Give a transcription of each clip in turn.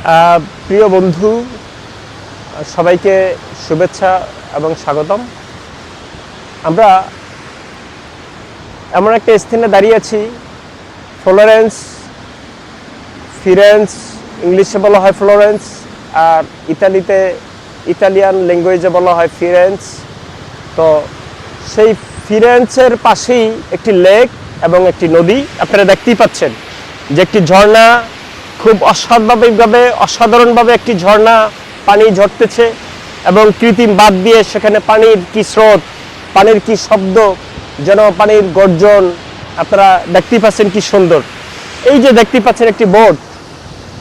প্রিয় বন্ধু, সবাইকে শুভেচ্ছা এবং স্বাগতম। আমরা এমন একটা স্থানে দাঁড়িয়ে আছি, ফ্লোরেন্স, ফিরেন্স, ইংলিশে বলা হয় ফ্লোরেন্স, আর ইতালিয়ান ল্যাঙ্গুয়েজে বলা হয় ফিরেন্স। তো সেই ফিরেন্সের পাশেই একটি লেক এবং একটি নদী আপনারা দেখতেই পাচ্ছেন, যে একটি ঝর্ণা খুব অসাধারণভাবে একটি ঝর্ণা পানি ঝরতেছে এবং কৃত্রিম বাঁধ দিয়ে সেখানে পানির কি স্রোত, পানির কি শব্দ, যেন পানির গর্জন আপনারা দেখতেই পাচ্ছেন, কি সুন্দর। এই যে দেখতেই পাচ্ছেন একটি বোট,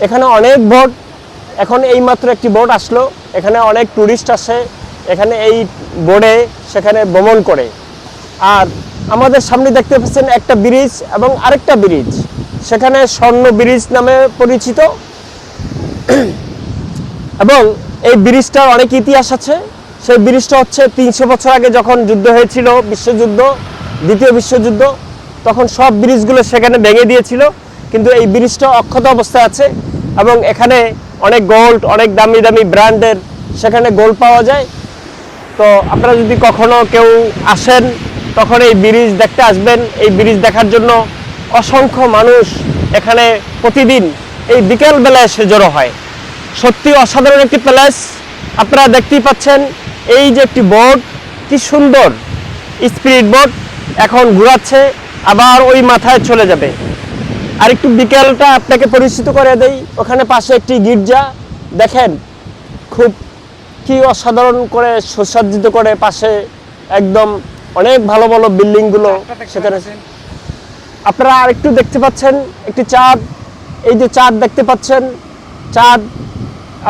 এখানে অনেক বোট, এখন এইমাত্র একটি বোট আসলো, এখানে অনেক টুরিস্ট আসে এখানে এই বোটে সেখানে ভ্রমণ করে। আর আমাদের সামনে দেখতে পাচ্ছেন একটা ব্রিজ এবং আরেকটা ব্রিজ, সেখানে স্বর্ণ ব্রিজ নামে পরিচিত এবং এই ব্রিজটার অনেক ইতিহাস আছে। সেই ব্রিজটা হচ্ছে 300 বছর আগে যখন যুদ্ধ হয়েছিল, বিশ্বযুদ্ধ, দ্বিতীয় বিশ্বযুদ্ধ, তখন সব ব্রিজগুলো সেখানে ভেঙে দিয়েছিল, কিন্তু এই ব্রিজটা অক্ষত অবস্থায় আছে এবং এখানে অনেক গোল্ড, অনেক দামি দামি ব্র্যান্ডের সেখানে গোল্ড পাওয়া যায়। তো আপনারা যদি কখনো কেউ আসেন তখন এই ব্রিজ দেখতে আসবেন। এই ব্রিজ দেখার জন্য অসংখ্য মানুষ এখানে প্রতিদিন এই বিকেলবেলা এসে জড়ো হয়। সত্যি অসাধারণ একটি প্লেস। আপনারা দেখতেই পাচ্ছেন এই যে একটি বোট, কি সুন্দর স্পিড বোট, এখন ঘোরাচ্ছে, আবার ওই মাথায় চলে যাবে। আর একটু বিকেলটা আপনাকে পরিচিত করে দেই, ওখানে পাশে একটি গির্জা দেখেন, খুব কি অসাধারণ করে সুসজ্জিত করে, পাশে একদম অনেক ভালো ভালো বিল্ডিংগুলো সেখানে। আপনারা আরেকটু দেখতে পাচ্ছেন একটি চাঁদ, এই যে চাঁদ দেখতে পাচ্ছেন, চাঁদ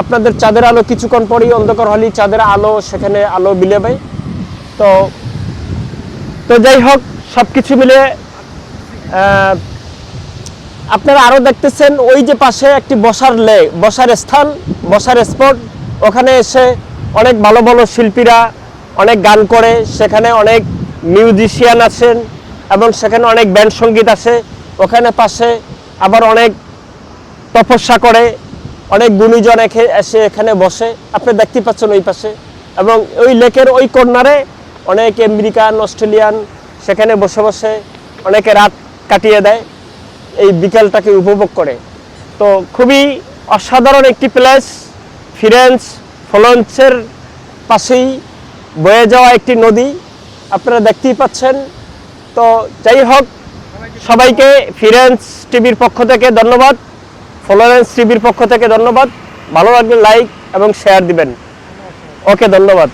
আপনাদের চাঁদের আলো কিছুক্ষণ পরেই অন্ধকার হলেই চাঁদের আলো সেখানে আলো বিলেবে। তো যাই হোক, সব কিছু মিলে আপনারা আরও দেখতেছেন ওই যে পাশে একটি বসার স্থান, বসার স্পট। ওখানে এসে অনেক ভালো ভালো শিল্পীরা অনেক গান করে, সেখানে অনেক মিউজিশিয়ান আছেন এবং সেখানে অনেক ব্যান্ড সঙ্গীত আসে। ওখানে পাশে আবার অনেক তপস্যা করে, অনেক গুণীজন এসে এখানে বসে, আপনি দেখতে পাচ্ছেন ওই পাশে। এবং ওই লেকের ওই কর্নারে অনেক আমেরিকান, অস্ট্রেলিয়ান সেখানে বসে বসে অনেকে রাত কাটিয়ে দেয়, এই বিকেলটাকে উপভোগ করে। তো খুবই অসাধারণ একটি প্লেস ফ্লোরেন্সের পাশেই বয়ে যাওয়া একটি নদী আপনারা দেখতেই পাচ্ছেন। তো যাই হোক, সবাইকে ফিরেন্স টিভির পক্ষ থেকে ধন্যবাদ, ফ্লোরেন্স টিভির পক্ষ থেকে ধন্যবাদ। ভালো লাগলে লাইক এবং শেয়ার দিবেন। ওকে, ধন্যবাদ।